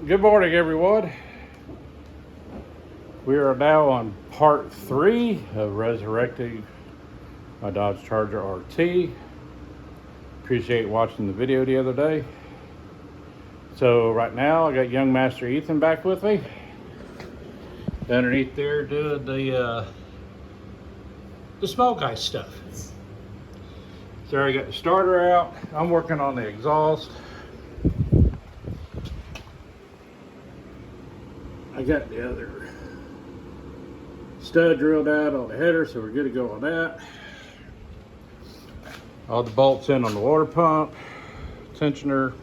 Good morning, everyone. We are now on part 3 of Resurrecting my Dodge Charger RT. Appreciate watching the video the other day. So right now I got young Master Ethan back with me. Underneath there doing the small guy stuff. So I got the starter out. I'm working on the exhaust. I got the other stud drilled out on the header, so we're good to go on that. All the bolts in on the water pump, tensioner.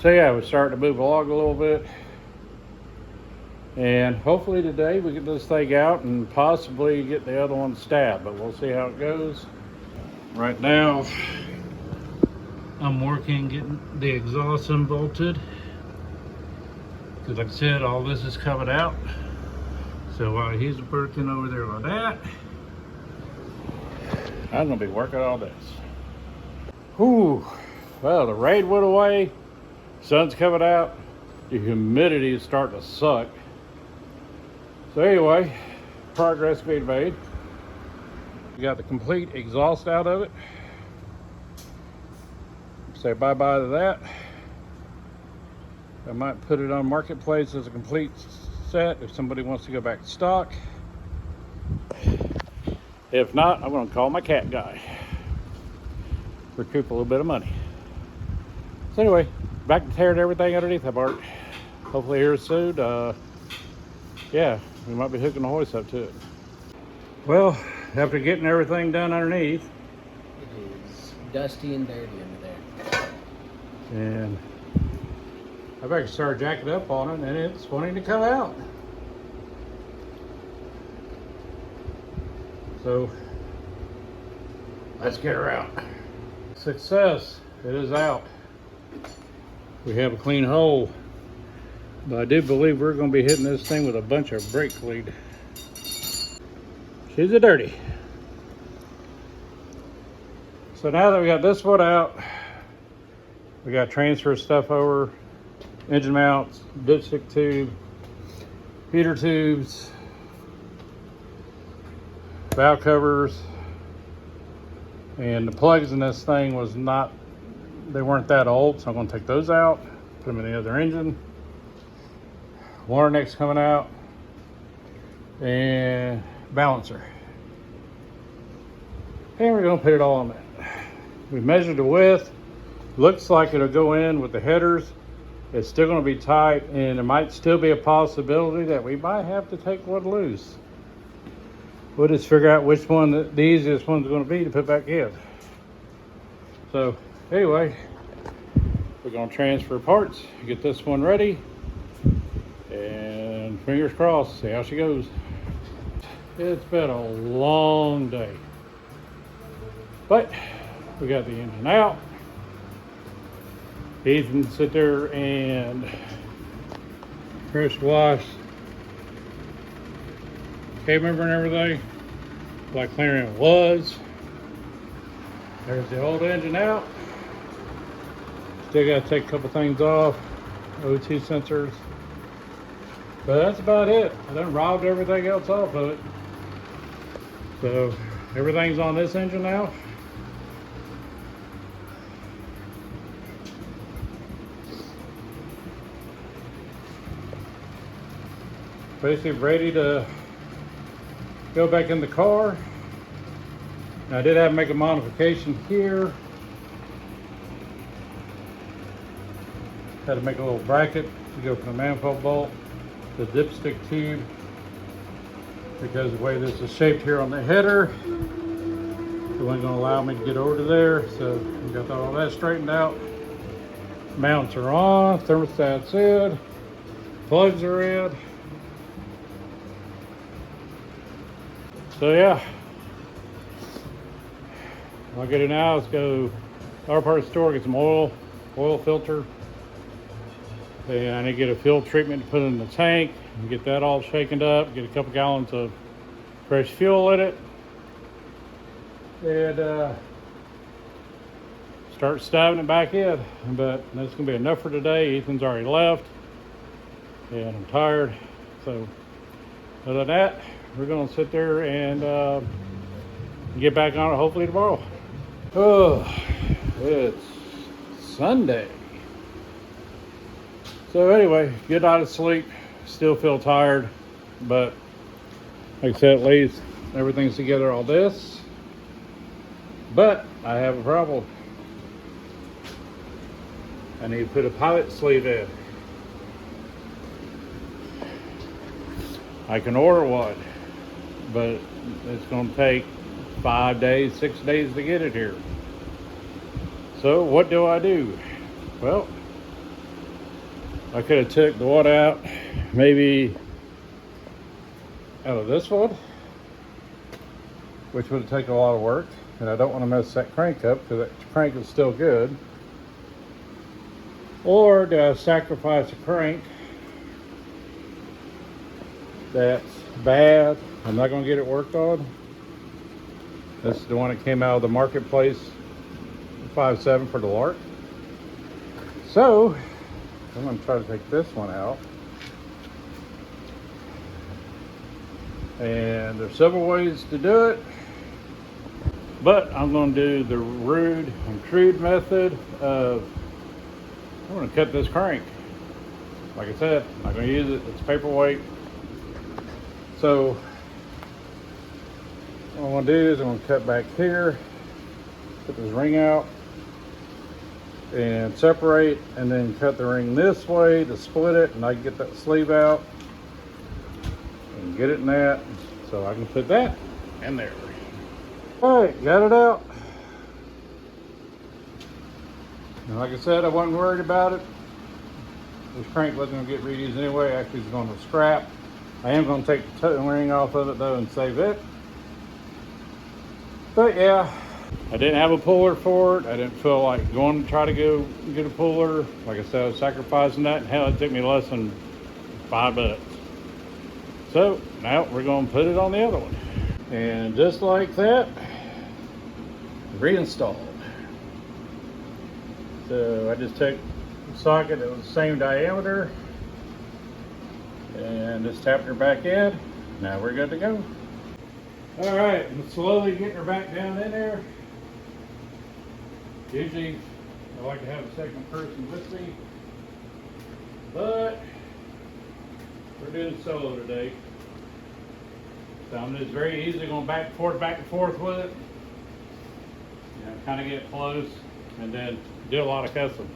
So yeah, we're starting to move along a little bit. And hopefully today we get this thing out and possibly get the other one stabbed, but we'll see how it goes. Right now, I'm working getting the exhaust unbolted. Because like I said, all this is coming out. So while he's working over there on that, I'm gonna be working on this. Whew, well, the rain went away, sun's coming out, the humidity is starting to suck. So anyway, progress being made. We got the complete exhaust out of it. Say bye-bye to that. I might put it on Marketplace as a complete set if somebody wants to go back to stock. If not, I'm going to call my cat guy. Recoup a little bit of money. So anyway, back to tearing everything underneath that part. Hopefully here soon. Yeah, we might be hooking the hoist up to it. Well, after getting everything done underneath. It is dusty and dirty under there. And I've actually started jacking up on it and it's wanting to come out. So let's get her out. Success, it is out. We have a clean hole, but I do believe we're going to be hitting this thing with a bunch of brake fluid. She's a dirty. So now that we got this one out, we got to transfer stuff over. Engine mounts, dipstick tube, heater tubes, valve covers, and the plugs in this thing they weren't that old, so I'm going to take those out, put them in the other engine. Water neck's coming out, and balancer. And we're going to put it all on that. We measured the width. Looks like it'll go in with the headers. It's still going to be tight, and there might still be a possibility that we might have to take one loose. We'll just figure out which one the easiest one's going to be to put back in. So anyway, we're going to transfer parts, get this one ready, and fingers crossed, see how she goes. It's been a long day, but we got the engine out. Ethan sit there and press wash K-member and everything like clearing it was. There's the old engine out. Still got to take a couple things off, O2 sensors, but that's about it. I done robbed everything else off of it. So everything's on this engine now. Basically ready to go back in the car. Now, I did have to make a modification here. Had to make a little bracket to go from the manifold bolt to the dipstick tube, because the way this is shaped here on the header, it wasn't going to allow me to get over to there. So we got all that straightened out. Mounts are on, thermostat's in, plugs are in. So yeah, I'll get it now. Let's go our part of the store, get some oil filter. And I need to get a fuel treatment to put in the tank and get that all shaken up, get a couple gallons of fresh fuel in it. And start stabbing it back in. But that's gonna be enough for today. Ethan's already left and I'm tired. So other than that, we're gonna sit there and get back on it hopefully tomorrow. Oh, it's Sunday. So anyway, good night of sleep. Still feel tired, but like I said, at least everything's together, all this. But I have a problem. I need to put a pilot sleeve in. I can order one, but it's going to take 5 days, 6 days to get it here. So what do I do? Well, I could have took the one out, maybe out of this one, which would have taken a lot of work, and I don't want to mess that crank up because that crank is still good. Or do I sacrifice a crank that's bad, I'm not going to get it worked on? This is the one that came out of the marketplace, 5.7 for the Lark. So I'm going to try to take this one out. And there's several ways to do it, but I'm going to do the rude and crude method of, I'm going to cut this crank. Like I said, I'm not going to use it, it's paperweight. So what I'm going to do is I'm going to cut back here, put this ring out and separate, and then cut the ring this way to split it, and I can get that sleeve out and get it in that, so I can put that in there. All right, got it out. And like I said, I wasn't worried about it. This crank wasn't going to get reused anyway. Actually, it's going to scrap. I am going to take the toe ring off of it though and save it. But yeah, I didn't have a puller for it. I didn't feel like going to try to go get a puller. Like I said, I was sacrificing that, and hell, it took me less than $5. So now we're going to put it on the other one. And just like that, reinstalled. So I just took the socket that was the same diameter and just tapped her back in. Now we're good to go. All right, I'm slowly getting her back down in there. Usually I like to have a second person with me, but we're doing solo today. So I'm just very easily going back and forth with it. You know, kind of get close and then do a lot of cussing.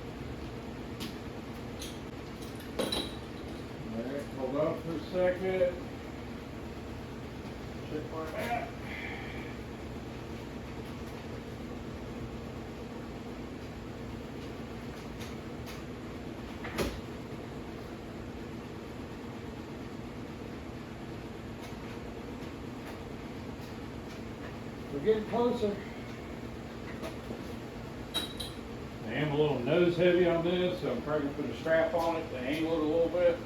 Alright, hold on for a second. Check where I'm at. We're getting closer. I am a little nose heavy on this, so I'm probably going to put a strap on it to angle it a little bit.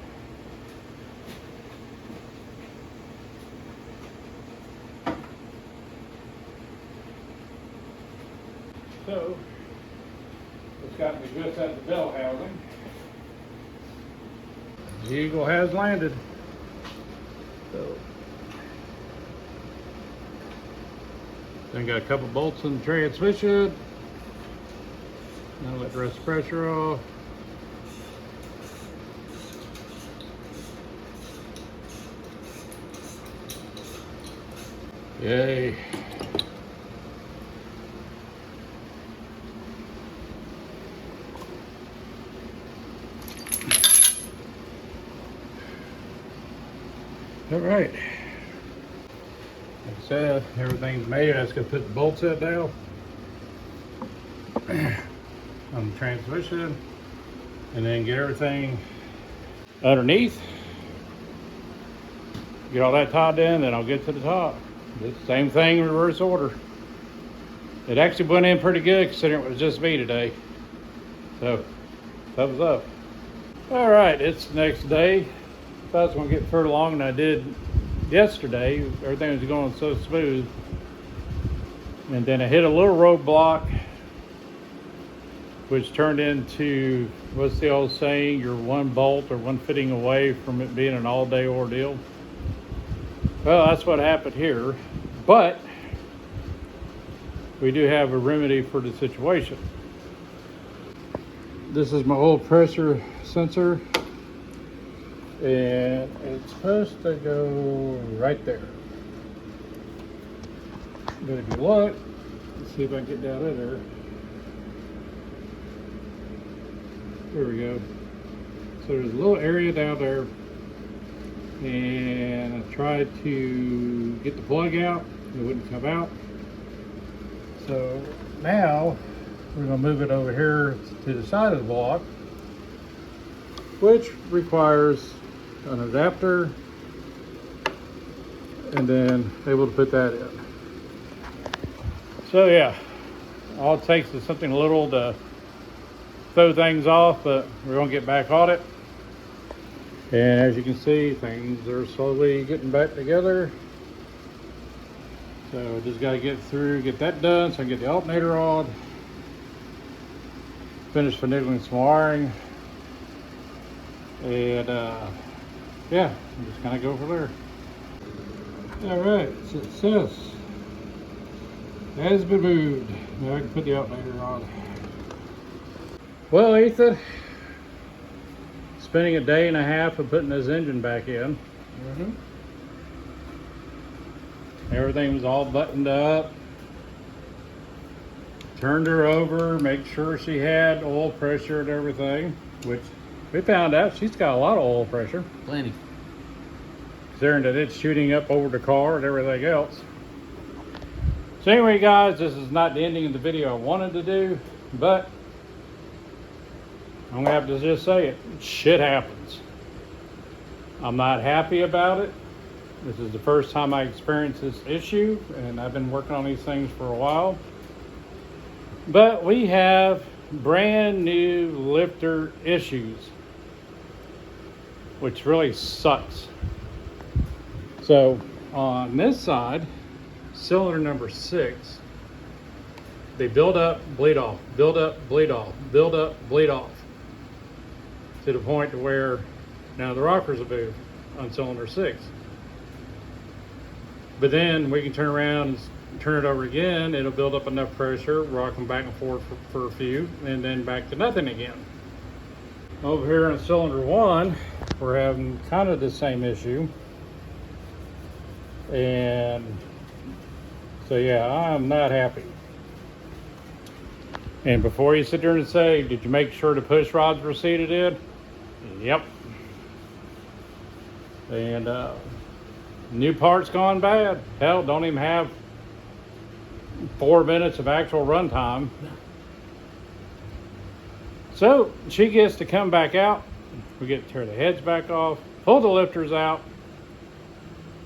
So, it's got me just at the bell housing. The Eagle has landed. So, then got a couple bolts in the transmission. Now let the rest of the pressure off. Yay. All right. Like I said, everything's made. I just gotta put the bolts in now on the transmission, and then get everything underneath. Get all that tied in, then I'll get to the top. The same thing, reverse order. It actually went in pretty good considering it was just me today. So, thumbs up. All right, it's the next day. Thought I was gonna get further along than I did yesterday. Everything was going so smooth. And then I hit a little roadblock which turned into, what's the old saying, you're one bolt or one fitting away from it being an all-day ordeal. Well, that's what happened here, but we do have a remedy for the situation. This is my oil pressure sensor, and it's supposed to go right there. But if you look, let's see if I can get down in there. There we go. So there's a little area down there, and I tried to get the plug out. It wouldn't come out. So now we're going to move it over here to the side of the block, which requires an adapter, and then able to put that in. So yeah, all it takes is something little to throw things off, but we're going to get back on it. And as you can see, things are slowly getting back together. So just got to get that done so I can get the alternator on. Finish finagling some wiring. And yeah, I'm just kind of go from there. All right, success has been moved. Now I can put the alternator on. Well, Ethan, spending a day and a half of putting this engine back in. Everything was all buttoned up. Turned her over, make sure she had oil pressure and everything, which we found out she's got a lot of oil pressure. Plenty. Considering that it's shooting up over the car and everything else. So anyway, guys, this is not the ending of the video I wanted to do, but I'm gonna have to just say it. Shit happens. I'm not happy about it. This is the first time I experienced this issue, and I've been working on these things for a while. But we have brand new lifter issues, which really sucks. So on this side, cylinder number 6, they build up, bleed off, build up, bleed off, build up, bleed off, to the point to where now the rockers will move on cylinder 6. But then we can turn around and turn it over again. It'll build up enough pressure, rock them back and forth for a few, and then back to nothing again. Over here on cylinder 1, we're having kind of the same issue. And so yeah, I'm not happy. And before you sit there and say, did you make sure the push rods were seated in? Yep. And new parts gone bad. Hell, don't even have 4 minutes of actual run time. So she gets to come back out. We get to tear the heads back off, pull the lifters out,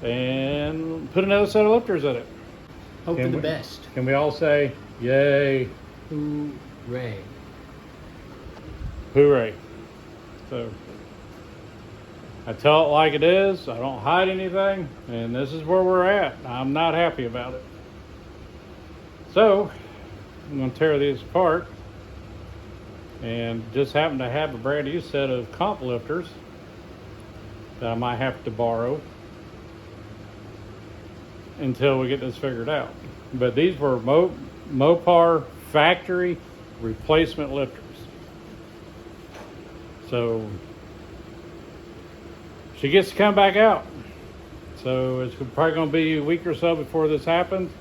and put another set of lifters in it. Hope for the best. Can we all say, yay? Hooray. Hooray. So I tell it like it is. I don't hide anything, and this is where we're at. I'm not happy about it. So I'm going to tear these apart, and just happen to have a brand new set of comp lifters that I might have to borrow until we get this figured out. But these were Mopar factory replacement lifters. So she gets to come back out. So it's probably going to be a week or so before this happens.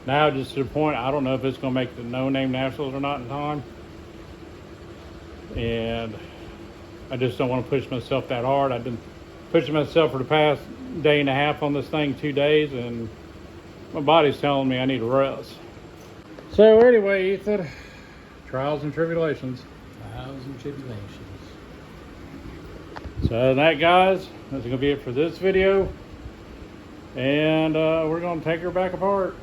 Now just to the point, I don't know if it's going to make the no-name nationals or not in time. And I just don't want to push myself that hard. I've been pushing myself for the past day and a half on this thing, 2 days, and my body's telling me I need a rest. So anyway, Ethan, trials and tribulations. Trials and tribulations. So other than that, guys, that's going to be it for this video. And we're going to take her back apart.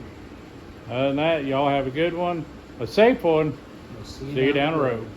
Other than that, y'all have a good one, a safe one. We'll See you down the road.